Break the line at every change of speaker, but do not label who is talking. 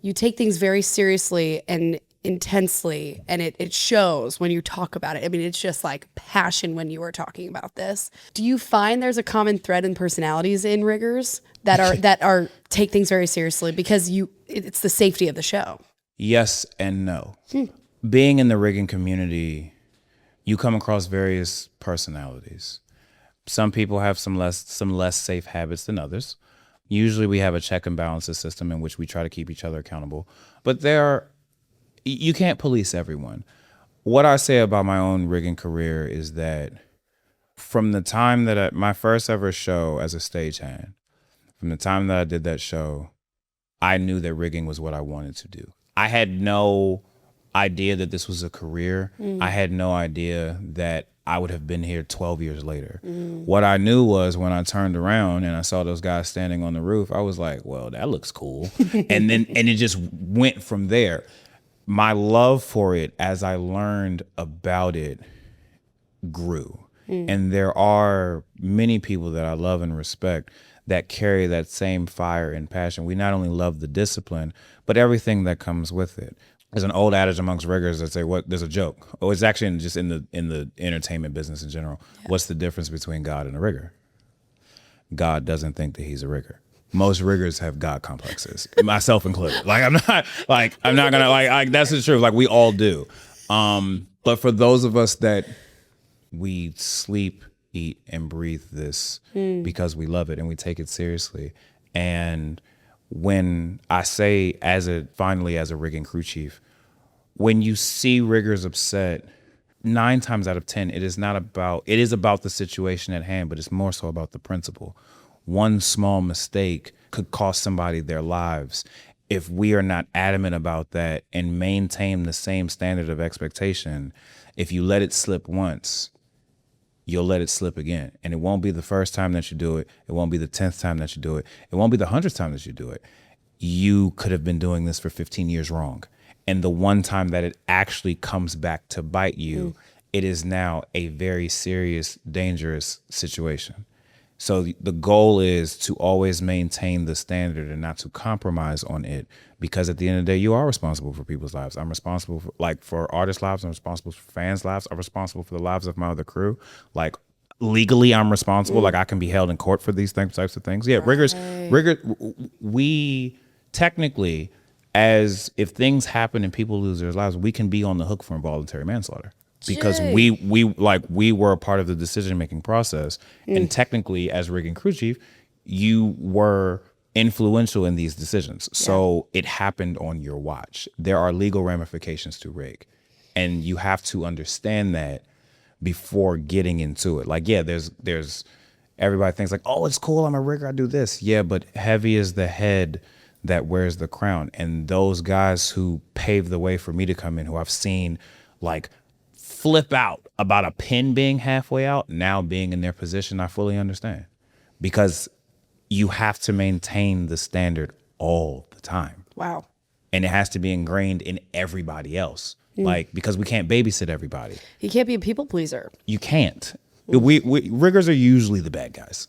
You take things very seriously and intensely, and it shows when you talk about it. I mean, it's just like passion when you are talking about this. Do you find there's a common thread in personalities in riggers that are take things very seriously because it's the safety of the show?
Yes and no. Being in the rigging community, you come across various personalities. Some people have some less safe habits than others. Usually we have a check and balances system in which we try to keep each other accountable. But you can't police everyone. What I say about my own rigging career is that from the time that my first ever show as a stagehand, from the time that I did that show, I knew that rigging was what I wanted to do. I had no idea that this was a career. I had no idea that I would have been here 12 years later. What I knew was when I turned around and I saw those guys standing on the roof, I was like, well, that looks cool. and it just went from there. My love for it as I learned about it grew. And there are many people that I love and respect that carry that same fire and passion. We not only love the discipline, but everything that comes with it. There's an old adage amongst riggers that say, there's a joke. Oh, it's actually just in the entertainment business in general. Yeah. What's the difference between God and a rigger? God doesn't think that he's a rigger. Most riggers have God complexes, myself included. I'm not gonna that's the truth. Like, we all do. But for those of us that we sleep, eat, and breathe this because we love it and we take it seriously. And when I say finally as a rigging crew chief, when you see riggers upset, 9 times out of 10, it is about the situation at hand, but it's more so about the principle. One small mistake could cost somebody their lives. If we are not adamant about that and maintain the same standard of expectation, if you let it slip once, you'll let it slip again. And it won't be the first time that you do it. It won't be the 10th time that you do it. It won't be the 100th time that you do it. You could have been doing this for 15 years wrong. And the one time that it actually comes back to bite you, it is now a very serious, dangerous situation. So the goal is to always maintain the standard and not to compromise on it, because at the end of the day, you are responsible for people's lives. I'm responsible for artists' lives. I'm responsible for fans' lives. I'm responsible for the lives of my other crew. Like, legally, I'm responsible. Like, I can be held in court for these types of things. Yeah, right. riggers, we technically, as if things happen and people lose their lives, we can be on the hook for involuntary manslaughter. Because we were a part of the decision-making process. And technically, as rigging crew chief, you were influential in these decisions. Yeah. So it happened on your watch. There are legal ramifications to rig. And you have to understand that before getting into it. Like, yeah, there's everybody thinks like, oh, it's cool, I'm a rigger, I do this. Yeah, but heavy is the head that wears the crown. And those guys who paved the way for me to come in, who I've seen like flip out about a pin being halfway out, now being in their position, I fully understand. Because you have to maintain the standard all the time. Wow. And it has to be ingrained in everybody else. Like, because we can't babysit everybody.
You can't be a people pleaser.
You can't. We riggers are usually the bad guys.